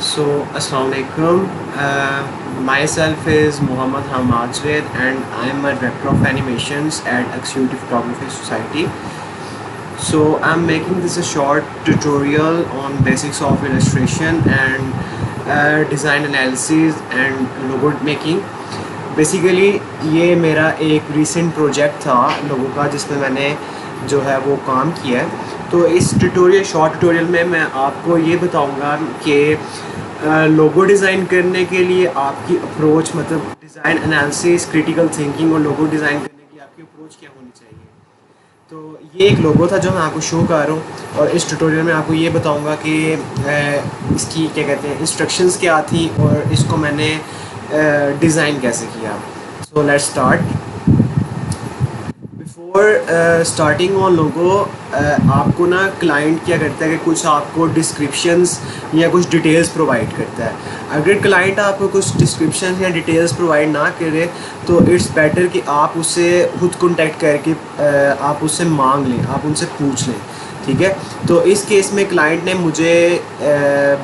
So, Assalamu alaikum. Myself is Muhammad Hamad Zaid and I am a director of animations at Executive Photography Society. So, I'm making this a short tutorial on basics of illustration and design analysis and logo making. Basically ये मेरा एक recent project था लोगों का जिसमें मैंने जो है वो काम किया है। तो इस शॉर्ट ट्यूटोरियल में मैं आपको ये बताऊंगा कि लोगो डिज़ाइन करने के लिए आपकी अप्रोच मतलब डिज़ाइन एनालिसिस, क्रिटिकल थिंकिंग और लोगो डिज़ाइन करने की आपकी अप्रोच क्या होनी चाहिए। तो ये एक लोगो था जो मैं आपको शो कर रहा हूँ और इस ट्यूटोरियल में आपको ये बताऊंगा कि इसकी क्या कहते हैं इंस्ट्रक्शंस क्या थी और इसको मैंने डिज़ाइन कैसे किया। So let's start. Before starting on लोगो आपको ना क्लाइंट क्या करता है कि कुछ आपको डिस्क्रिप्शंस या कुछ डिटेल्स प्रोवाइड करता है। अगर क्लाइंट आपको कुछ डिस्क्रिप्शन या डिटेल्स प्रोवाइड ना करे तो इट्स बेटर कि आप उससे खुद कॉन्टेक्ट करके आप उससे मांग लें, आप उनसे पूछ लें, ठीक है। तो इस केस में क्लाइंट ने मुझे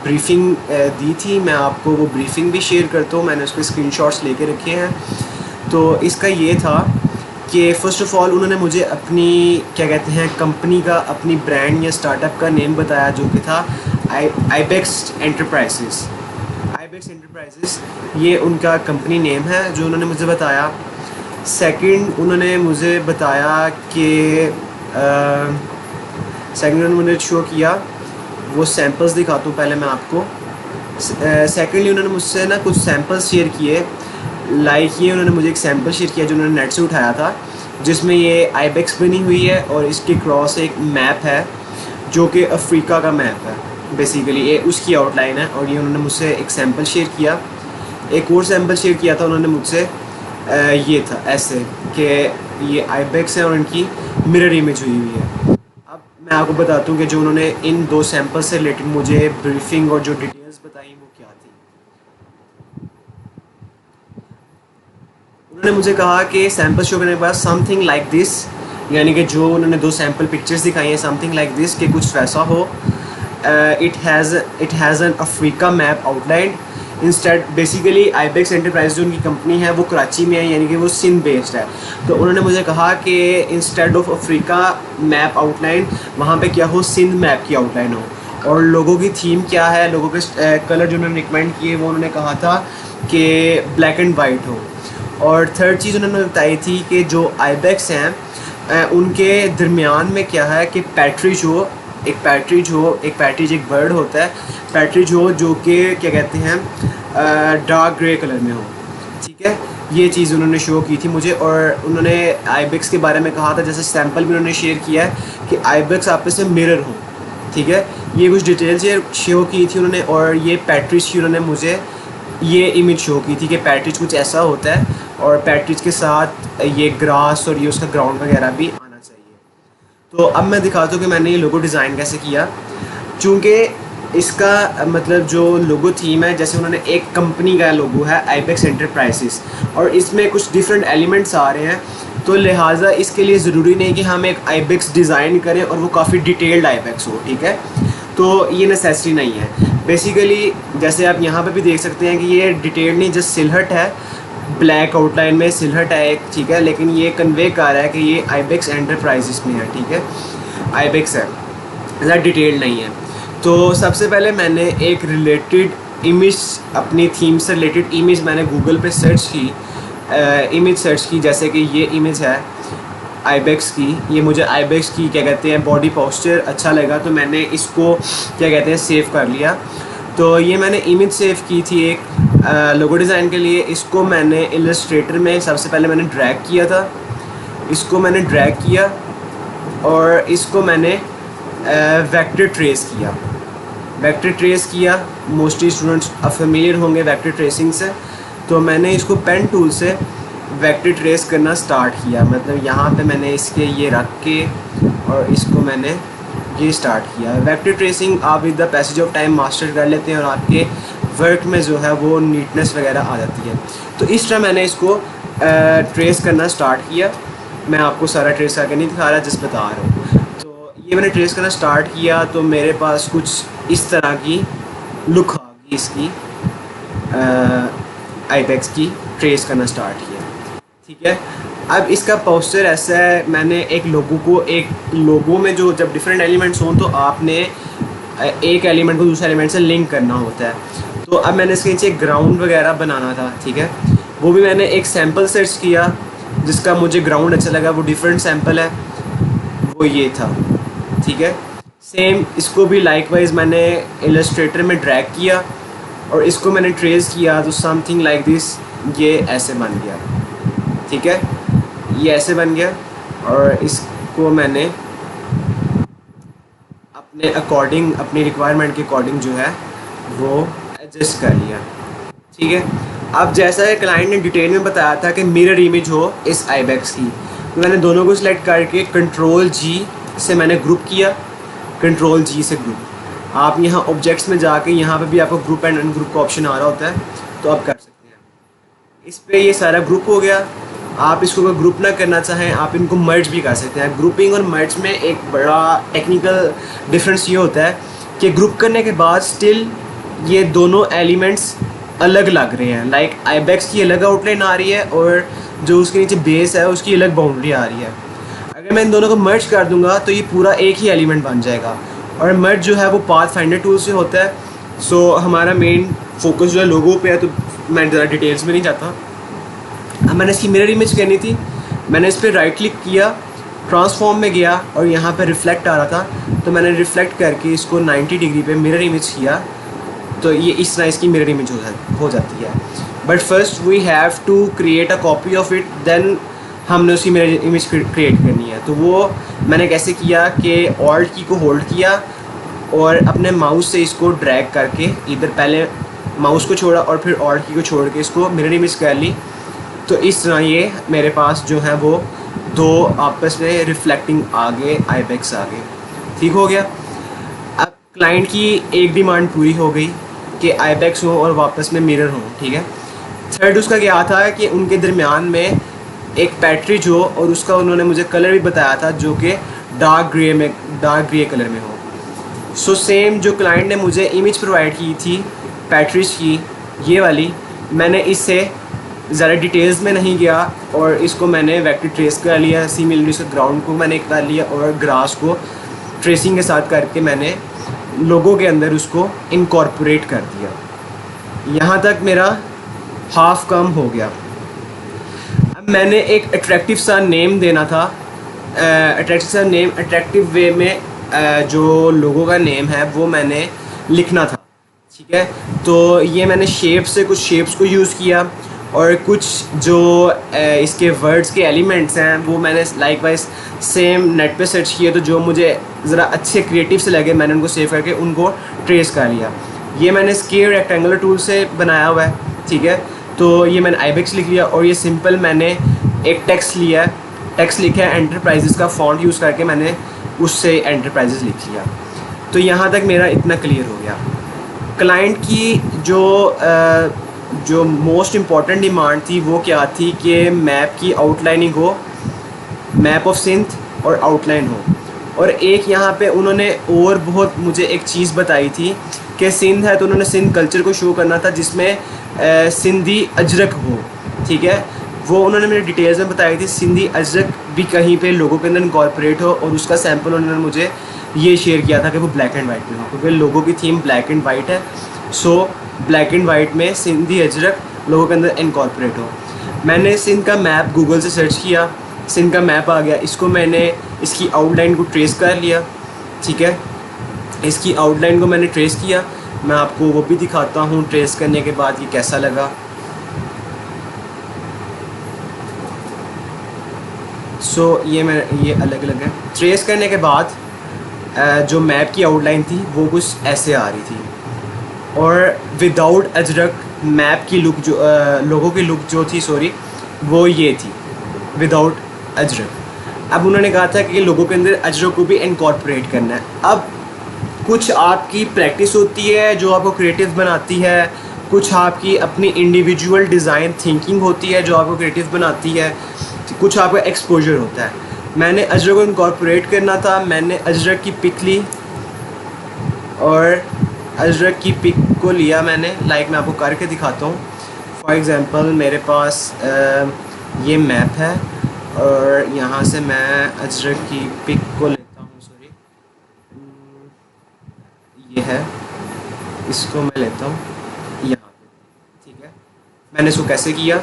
ब्रीफिंग दी थी। मैं आपको वो ब्रीफिंग भी शेयर करता हूँ, मैंने उसके स्क्रीनशॉट्स लेके रखे हैं। तो इसका ये था कि फ़र्स्ट ऑफ़ ऑल उन्होंने मुझे अपनी क्या कहते हैं कंपनी का, अपनी ब्रांड या स्टार्टअप का नेम बताया जो कि था आईबेक्स एंटरप्राइजेस। आईबेक्स एंटरप्राइजेस ये उनका कंपनी नेम है जो उन्होंने मुझे बताया। सेकंड उन्होंने मुझे बताया कि सेकंड उन्होंने मुझे शो किया, वो सैम्पल्स दिखाता हूँ पहले मैं आपको। सेकंडली उन्होंने मुझसे ना कुछ सैम्पल्स शेयर किए। लाइक ये उन्होंने मुझे एक सैम्पल शेयर किया जो उन्होंने नेट से उठाया था, जिसमें ये आईबेक्स बनी हुई है और इसके क्रॉस एक मैप है जो कि अफ्रीका का मैप है। बेसिकली ये उसकी आउटलाइन है और ये उन्होंने मुझसे एक सैम्पल शेयर किया। एक और सैम्पल शेयर किया था उन्होंने मुझसे, ये था ऐसे कि ये आईबेक्स है और इनकी मिरर इमेज हुई हुई है। अब मैं आपको बताता हूँ कि जो उन्होंने इन दो सैम्पल से रिलेटेड मुझे ब्रीफिंग और जो डिटेल्स बताई वो क्या थी। उन्होंने मुझे कहा कि सैम्पल शो करने के बाद समथिंग लाइक दिस, यानी कि जो उन्होंने दो सैम्पल पिक्चर्स दिखाई हैं समथिंग लाइक दिस कि कुछ वैसा हो। It has an Africa map outline instead. Basically Ibex enterprise जो उनकी कंपनी है वो कराची में है, यानी कि वो सिंध बेस्ड है। तो उन्होंने मुझे कहा कि instead of Africa map outline वहाँ पे क्या हो, सिंध मैप की आउटलाइन हो। और लोगों की थीम क्या है, लोगों के कलर जो उन्होंने रिकमेंड किए वो उन्होंने कहा था कि ब्लैक एंड वाइट हो। और थर्ड चीज़ उन्होंने बताई थी कि जो आईबेक्स हैं उनके दरमियान में क्या है कि पैट्रिज हो। एक पैट्रिज एक बर्ड होता है, पैट्रिज हो जो कि क्या कहते हैं डार्क ग्रे कलर में हो, ठीक है। ये चीज़ उन्होंने शो की थी मुझे। और उन्होंने आईबेक्स के बारे में कहा था, जैसे सैम्पल भी उन्होंने शेयर किया है कि आईबेक्स आपस में मिरर हो, ठीक है। ये कुछ डिटेल्स शो की थी उन्होंने। और ये पैट्रिज की उन्होंने मुझे ये इमेज शो की थी कि पैट्रिज कुछ ऐसा होता है और पैट्रिज के साथ ये ग्रास और ये उसका ग्राउंड वगैरह भी आना चाहिए। तो अब मैं दिखाता हूँ कि मैंने ये लोगो डिज़ाइन कैसे किया। चूँकि इसका मतलब जो लोगो थीम है, जैसे उन्होंने एक कंपनी का लोगो है आईबेक्स एंटरप्राइजेस और इसमें कुछ डिफरेंट एलिमेंट्स आ रहे हैं, तो लिहाजा इसके लिए ज़रूरी नहीं कि हम एक आईबेक्स डिज़ाइन करें और वो काफ़ी डिटेल्ड आईबेक्स हो, ठीक है। तो ये नेसेसिटी नहीं है। बेसिकली जैसे आप यहाँ पे भी देख सकते हैं कि ये डिटेल्ड नहीं, जस्ट सिलहट है, ब्लैक आउटलाइन में सिलहट है एक, ठीक है। लेकिन ये कन्वे कर रहा है कि ये आईबेक्स एंटरप्राइजेस में है, ठीक है, आईबेक्स है, ज़्यादा डिटेल्ड नहीं है। तो सबसे पहले मैंने एक रिलेटेड इमेज, अपनी थीम से रिलेटेड इमेज मैंने गूगल पे सर्च की, इमेज सर्च की। जैसे कि ये इमेज है आईबेक्स की, ये मुझे आईबेक्स की क्या कहते हैं बॉडी पोस्चर अच्छा लगा तो मैंने इसको क्या कहते हैं सेव कर लिया। तो ये मैंने इमेज सेव की थी एक लोगो डिज़ाइन के लिए। इसको मैंने इलस्ट्रेटर में सबसे पहले मैंने ड्रैग किया था, इसको मैंने ड्रैग किया और इसको मैंने वेक्टर ट्रेस किया। मोस्टली स्टूडेंट्स फेमिलियर होंगे वेक्टर ट्रेसिंग से। तो मैंने इसको पेन टूल से वेक्टर ट्रेस करना स्टार्ट किया, मतलब यहाँ पे मैंने इसके ये रख के और इसको मैंने ये स्टार्ट किया। वेक्टर ट्रेसिंग आप with the passage of time master कर लेते हैं और आपके वर्क में जो है वो नीटनेस वगैरह आ जाती है। तो इस तरह मैंने इसको ट्रेस करना स्टार्ट किया। मैं आपको सारा ट्रेस करके नहीं दिखा रहा, जिस बता रहा हूँ। तो ये मैंने ट्रेस करना स्टार्ट किया तो मेरे पास कुछ इस तरह की लुक आ इसकी आईबैक्स की ट्रेस करना स्टार्ट किया। ठीक है, अब इसका पोस्टर ऐसा है, मैंने एक लोगो में जो जब डिफरेंट एलिमेंट्स हों तो आपने एक एलिमेंट को दूसरे एलिमेंट से लिंक करना होता है। तो अब मैंने इसके नीचे ग्राउंड वगैरह बनाना था। ठीक है, वो भी मैंने एक सैम्पल सर्च किया जिसका मुझे ग्राउंड अच्छा लगा, वो डिफरेंट सैम्पल है, वो ये था। ठीक है, सेम इसको भी लाइकवाइज मैंने इलस्ट्रेटर में ड्रैग किया और इसको मैंने ट्रेस किया तो समथिंग लाइक दिस, ये ऐसे बन गया। ठीक है, ये ऐसे बन गया और इसको मैंने अपने अकॉर्डिंग, अपनी रिक्वायरमेंट के अकॉर्डिंग जो है वो एडजस्ट कर लिया। ठीक है, अब जैसा है क्लाइंट ने डिटेल में बताया था कि मिरर इमेज हो इस आईबैक्स की, तो मैंने दोनों को सिलेक्ट करके कंट्रोल जी से मैंने ग्रुप किया। कंट्रोल जी से ग्रुप, आप यहाँ ऑब्जेक्ट्स में जाके यहाँ पे भी आपको ग्रुप एंड अनग्रुप का ऑप्शन आ रहा होता है, तो आप कर सकते हैं। इस पे ये सारा ग्रुप हो गया। आप इसको अगर ग्रुप ना करना चाहें आप इनको मर्ज भी कर सकते हैं। ग्रुपिंग और मर्ज में एक बड़ा टेक्निकल डिफरेंस ये होता है कि ग्रुप करने के बाद स्टिल ये दोनों एलिमेंट्स अलग लग रहे हैं। लाइक आईबैक्स की अलग आउटलाइन आ रही है और जो उसके नीचे बेस है उसकी अलग बाउंड्री आ रही है। अगर मैं इन दोनों को मर्ज कर दूंगा तो ये पूरा एक ही एलिमेंट बन जाएगा। और मर्ज जो है वो पाथ फाइंडर टूल से होता है। सो हमारा मेन फोकस जो है लोगों पे है, तो मैं ज़रा डिटेल्स में नहीं जाता। अब मैंने इसकी मिरर इमेज करनी थी, मैंने इस पर राइट क्लिक किया, ट्रांसफॉर्म में गया और यहाँ पे रिफ्लेक्ट आ रहा था, तो मैंने रिफ्लेक्ट करके इसको 90 डिग्री पे मिरर इमेज किया, तो ये इस तरह इसकी मिरर इमेज हो जाती है। But first we have to create a copy of it, then हमने उसकी मिरर इमेज क्रिएट करनी है। तो वो मैंने कैसे किया कि ऑल्ट की को होल्ड किया और अपने माउस से इसको ड्रैग करके इधर पहले माउस को छोड़ा और फिर ऑल्ट की को छोड़ के इसको मिरर इमेज कर ली। तो इस तरह ये मेरे पास जो है वो दो आपस में रिफ्लेक्टिंग आ गए आईबैक्स आ गए। ठीक हो गया। अब क्लाइंट की एक डिमांड पूरी हो गई कि आईबैक्स हो और वापस में मिरर हो। ठीक है, थर्ड उसका क्या था कि उनके दरमियान में एक पैट्रिज हो और उसका उन्होंने मुझे कलर भी बताया था जो कि डार्क ग्रे कलर में हो। सो सेम जो क्लाइंट ने मुझे इमेज प्रोवाइड की थी पैट्रिज की, ये वाली, मैंने इससे ज़्यादा डिटेल्स में नहीं गया और इसको मैंने वेक्टर ट्रेस कर लिया। सिमिलरली इसके ग्राउंड को मैंने कर लिया और ग्रास को ट्रेसिंग के साथ करके मैंने लोगों के अंदर उसको इनकॉर्पोरेट कर दिया। यहाँ तक मेरा हाफ कम हो गया। अब मैंने एक अट्रैक्टिव सा नेम देना था, अट्रैक्टिव वे में जो लोगों का नेम है वो मैंने लिखना था। ठीक है, तो ये मैंने कुछ शेप्स को यूज़ किया और कुछ जो इसके वर्ड्स के एलिमेंट्स हैं वो मैंने लाइकवाइज सेम नेट पे सर्च किए, तो जो मुझे ज़रा अच्छे क्रिएटिव से लगे मैंने उनको सेव करके उनको ट्रेस कर लिया। ये मैंने स्केयर रेक्टेंगुलर टूल से बनाया हुआ है। ठीक है, तो ये मैंने आईबैक्स लिख लिया और ये सिंपल मैंने एक टेक्स्ट लिया है, टेक्स्ट लिखा है एंटरप्राइजेज़ का फॉन्ट यूज़ करके मैंने उससे एंटरप्राइजेज़ लिख लिया। तो यहाँ तक मेरा इतना क्लियर हो गया। क्लाइंट की जो मोस्ट इम्पॉर्टेंट डिमांड थी वो क्या थी कि मैप की आउटलाइनिंग हो, मैप ऑफ सिंध और आउटलाइन हो। और एक यहाँ पे उन्होंने और बहुत मुझे एक चीज़ बताई थी कि सिंध है तो उन्होंने सिंध कल्चर को शो करना था जिसमें सिंधी अजरक हो। ठीक है, वो उन्होंने मेरे डिटेल्स में बताई थी। सिंधी अजरक भी कहीं पे लोगों के अंदर इनकॉर्पोरेट हो और उसका सैम्पल उन्होंने मुझे ये शेयर किया था कि वो ब्लैक एंड वाइट में हो, क्योंकि लोगों की थीम ब्लैक एंड वाइट है। सो ब्लैक एंड वाइट में सिंधी अजरक लोगों के अंदर इनकॉर्पोरेट हो। मैंने सिंध का मैप गूगल से सर्च किया, सिंध का मैप आ गया, इसको मैंने इसकी आउटलाइन को ट्रेस कर लिया। ठीक है, इसकी आउटलाइन को मैंने ट्रेस किया, मैं आपको वो भी दिखाता हूँ ट्रेस करने के बाद ये कैसा लगा। ये अलग अलग है। ट्रेस करने के बाद जो मैप की आउटलाइन थी वो कुछ ऐसे आ रही थी और विदाउट अजरक मैप की लुक जो लोगों की लुक जो थी वो ये थी विदाउट अजरक। अब उन्होंने कहा था कि लोगों के अंदर अजरक को भी इनकॉर्पोरेट करना है। अब कुछ आपकी प्रैक्टिस होती है जो आपको क्रिएटिव बनाती है, कुछ आपकी अपनी इंडिविजुअल डिज़ाइन थिंकिंग होती है जो आपको क्रिएटिव बनाती है, कुछ आपका एक्सपोजर होता है। मैंने अजरक को इनकॉर्पोरेट करना था, मैंने अजरक की पिक ली और अजरक की पिक को लिया मैंने, लाइक मैं आपको करके दिखाता हूँ। फॉर एग्ज़ाम्पल मेरे पास ये मैप है और यहाँ से मैं अजरक की पिक को लेता हूँ, सॉरी ये है, इसको मैं लेता हूँ यहाँ पे, ठीक है। मैंने इसको कैसे किया,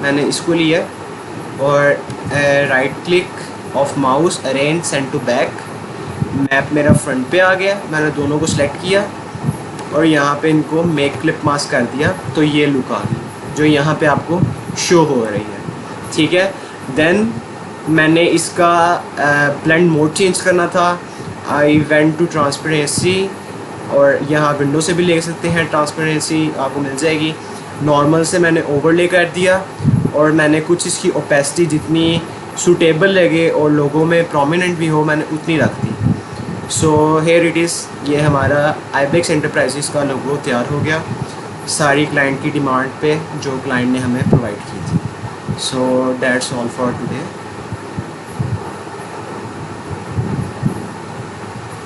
मैंने इसको लिया और right click of mouse, arrange send to back, map मेरा फ्रंट पे आ गया, मैंने दोनों को सिलेक्ट किया और यहाँ पे इनको मेक क्लिप मास्क कर दिया, तो ये लुक आ गई जो यहाँ पे आपको शो हो रही है, ठीक है। देन मैंने इसका ब्लेंड मोड चेंज करना था, आई वेंट टू ट्रांसपेरेंसी, और यहाँ विंडो से भी ले सकते हैं, ट्रांसपेरेंसी आपको मिल जाएगी। नॉर्मल से मैंने ओवरले कर दिया और मैंने कुछ इसकी ओपेसिटी जितनी सूटेबल लगे और लोगों में प्रोमिनेंट भी हो मैंने उतनी रख दी। सो हेयर इट इज़, ये हमारा आईबेक्स एंटरप्राइजेज़ का लोगो तैयार हो गया सारी क्लाइंट की डिमांड पे जो क्लाइंट ने हमें प्रोवाइड की थी। So that's all for today.